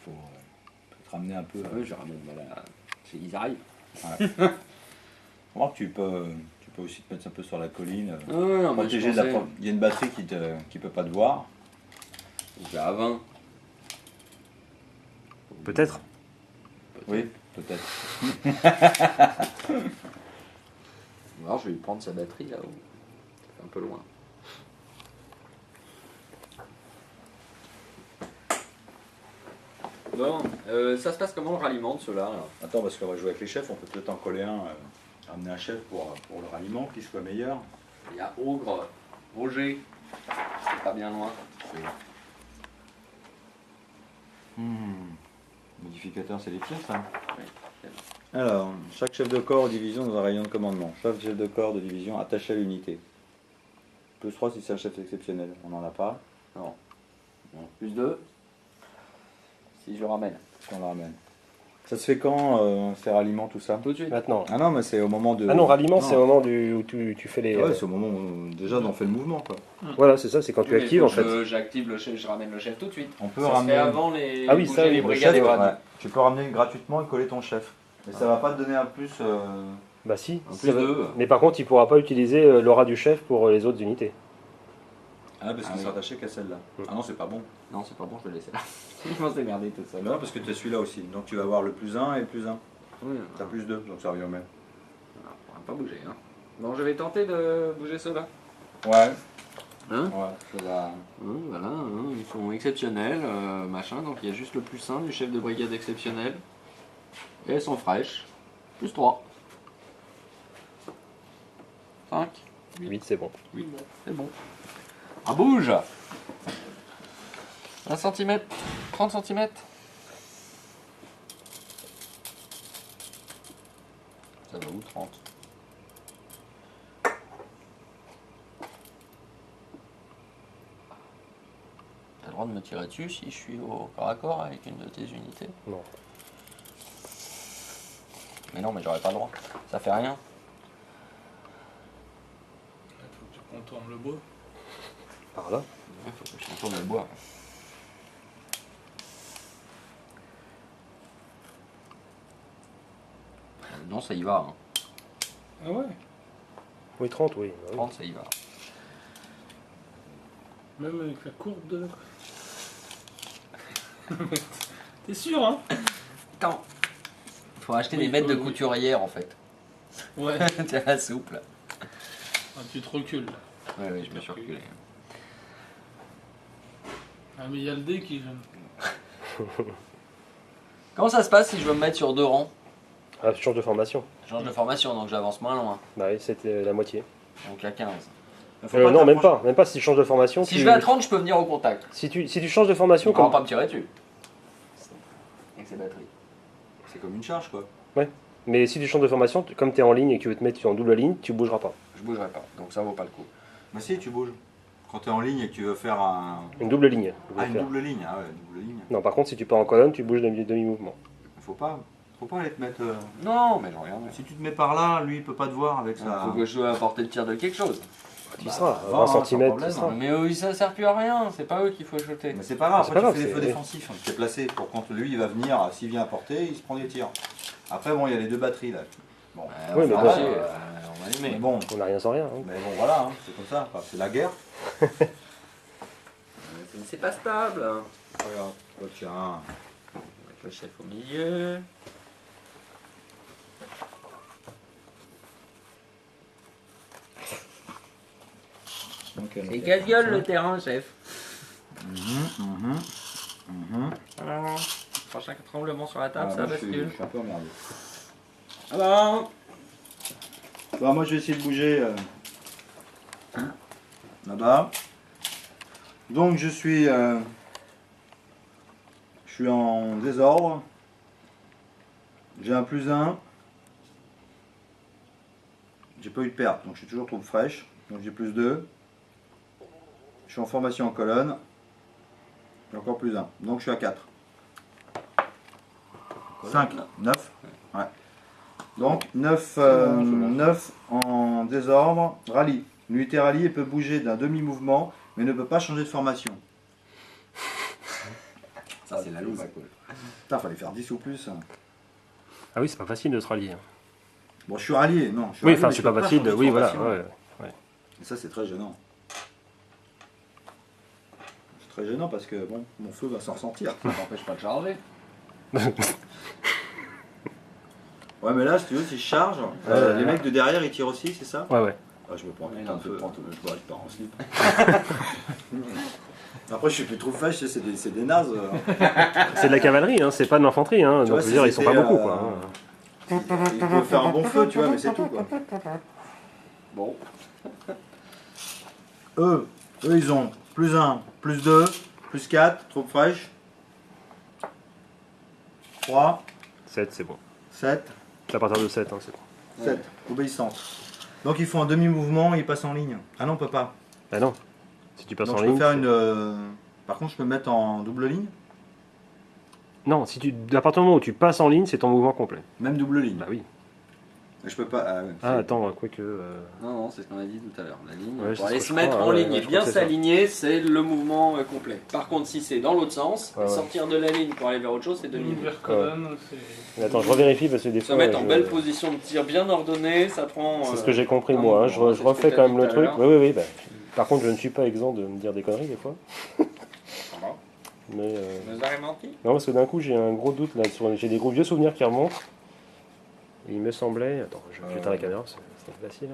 faut te ramener un peu. Oui, je ramène, voilà. Ils arrivent. Voilà. Remarque, tu peux aussi te mettre un peu sur la colline. Non, mais Protéger de il y a une batterie qui peut pas te voir. Je vais à 20. Peut-être. Oui, peut-être. Alors, je vais lui prendre sa batterie là-haut. C'est un peu loin. Bon, ça se passe comment le ralliement de ceux-là là? Attends, parce qu'on va jouer avec les chefs, on peut peut-être en coller un, ramener un chef pour le ralliement, qui soit meilleur. Il y a Ogre, Roger, c'est pas bien loin. Modificateur, c'est les tirs, ça. Oui. Alors, chaque chef de corps ou division dans un rayon de commandement. Chaque chef de corps de division attaché à l'unité. Plus 3 si c'est un chef exceptionnel. On n'en a pas. Non. Plus 2. Si je ramène. On le ramène. Ça se fait quand, ces ralliements, tout ça? Tout de suite. Maintenant. Ah non, mais c'est au moment de... Ah non, ralliement, c'est au moment où tu fais les. Ouais, c'est au moment où déjà on fait le mouvement, quoi. Voilà, c'est ça, c'est quand tu Oui, actives mais en fait. J'active le chef, je ramène le chef tout de suite. On peut Ça se ramener... fait avant les, Ah oui, bouger ça, oui, les le brigades et chef, grades. ouais. Tu peux ramener gratuitement et coller ton chef. Mais ça va pas te donner un plus... Bah si. Un ça plus va- 2. Mais par contre, il pourra pas utiliser l'aura du chef pour les autres unités. Ah, parce Ah qu'il oui. sera attaché qu'à celle-là. Ah non, c'est pas bon. Non, c'est pas bon, je vais laisser là. Je m'en suis merdé tout seul. Non, parce que tu as celui-là aussi. Donc tu vas avoir le plus 1 et le plus 1. Oui, Tu as plus 2, donc ça revient au même. on va pas bouger. Hein. Bon, je vais tenter de bouger ceux-là. Ouais. Hein Ouais, ça va... Voilà, hein, ils sont exceptionnels, machin, donc il y a juste le plus 1 du chef de brigade exceptionnel. Et elles sont fraîches. Plus 3. 5. 8, c'est bon. 8, c'est bon. Ah, bouge 1 cm, 30 cm. Ça va où 30? T'as le droit de me tirer dessus si je suis au corps à corps avec une de tes unités? Non. Mais non, mais j'aurais pas le droit. Ça fait rien. Il faut que tu contournes le bois. Par là. Il faut que je contourne le bois. Non, ça y va. Hein. Ah ouais. Oui, 30, oui. Bah oui. 30, ça y va. Même avec la courbe de... T'es sûr, hein? Attends. Faut acheter Oui, des mètres de oui. couturière en fait. Ouais. T'es la souple. Ah, tu te recules. Oui, oui, je me suis reculé. Ah, mais il y a le dé qui gêne. Comment ça se passe si je veux me mettre sur 2 rangs? Ah, tu changes de formation. Je change de formation, donc j'avance moins loin. Bah oui, c'était la moitié. Donc à 15. Non, même pas. Même pas si tu changes de formation. Si je vais à 30, je peux venir au contact. Si tu changes de formation, On ne comme... pas me tirer dessus. Avec ces batteries. C'est comme une charge, quoi. mais si tu changes de formation, comme tu es en ligne et que tu veux te mettre en double ligne, tu bougeras pas. Je bougerai pas, donc ça vaut pas le coup. Bah si, tu bouges. Quand tu es en ligne et que tu veux faire un... Une double ligne. tu veux Ah, une faire. double ligne. Ah ouais, une double ligne. Non, par contre, si tu pars en colonne, tu bouges demi-mouvement. Faut pas aller te mettre... Non, mais j'en regarde. Si tu te mets par là, lui, il peut pas te voir avec sa... Faut que je sois à portée de tir de quelque chose. Tu y seras, va, 20 sans cm, tu problème. seras. Mais oui, ça sert plus à rien, c'est pas eux qu'il faut shooter. Mais c'est pas grave, C'est après pas tu fais grave, des feux c'est- défensifs. Tu es placé pour quand lui il va venir, s'il vient à portée, il se prend des tirs. Après bon, il y a les deux batteries là. Bon, Oui, mais on bon, va c'est- on va mais allumer. bon, On n'a rien sans rien. hein. voilà, hein, c'est comme ça, enfin, c'est la guerre. C'est pas stable. Hein. Regarde, toi, tiens. Avec le chef au milieu. C'est casse-gueule le terrain, chef. Alors, prochain tremblement sur la table, ça je bascule. suis un peu emmerdé. Alors, bah, moi je vais essayer de bouger là-bas. Donc je suis en désordre. J'ai un +1. J'ai pas eu de perte, donc je suis toujours troupe fraîche. Donc j'ai +2. Je suis en formation en colonne. J'ai encore +1. Donc je suis à 4. 5, 9. Ouais. Donc 9, 9 en désordre. Rallye. L'unité rallye peut bouger d'un demi-mouvement, mais ne peut pas changer de formation. Ça, c'est la loose. pas cool. Putain, fallait faire 10 ou plus. Ah oui, c'est pas facile de se rallier. Bon, je suis rallié, non. Je suis Oui, rallié, enfin, mais c'est je pas peux facile. changer de Oui, voilà. formation. Ouais. Et ça, c'est très gênant. C'est très gênant parce que, bon, mon feu va s'en ressentir. Ça t'empêche pas de charger. Ouais, mais là, si tu veux, si je charge, les mecs de derrière, ils tirent aussi, c'est ça? Ouais. Ah, je me prends Ouais, putain non, de feu. tu prends tout. Je pars en slip. Après, je suis plus trop fâche, c'est des nazes. C'est de la cavalerie, hein, c'est pas de l'infanterie. Hein, Tu donc, vois, je veux dire, ils sont pas c'était, beaucoup, quoi. Hein. Ils peuvent faire un bon feu, tu vois, mais c'est tout, quoi. Bon. Eux, ils ont plus 1, plus 2, plus 4, troupe fraîche. 3, 7, c'est bon. 7, C'est à partir de 7, hein, c'est bon. 7, obéissante. Donc ils font un demi-mouvement, ils passent en ligne. Ah non, on peut pas. Bah non. Si tu passes Donc en je peux ligne. faire une. Par contre, je peux me mettre en double ligne. Non, à partir du moment où tu passes en ligne, c'est ton mouvement complet. Même double ligne. Bah oui. Mais je peux pas. Ah, ouais, Ah, attends, quoique. Non, c'est ce qu'on a dit tout à l'heure. La ligne, Ouais, pour c'est aller ce que se je mettre crois, en ouais, ligne ouais, et je bien crois que c'est ça. s'aligner, c'est le mouvement complet. Par contre, si c'est dans l'autre sens, Ouais, ouais. sortir de la ligne pour aller vers autre chose, c'est demi-ligne. Vers colonne, c'est. Mais attends, je revérifie parce que des Se fois. mettre en belle position de tir bien ordonnée, ça prend. C'est ce que j'ai compris un moi. Hein. mouvement, Je c'est ce refais que quand t'as même dit le tout à truc. l'heure. Oui. Bah. Par contre, je ne suis pas exempt de me dire des conneries des fois. Voilà. Mais. Nous avez menti. Non, parce que d'un coup, j'ai un gros doute là. J'ai des gros vieux souvenirs qui remontent. Et il me semblait. Attends, je vais jeter la caméra, c'est facile.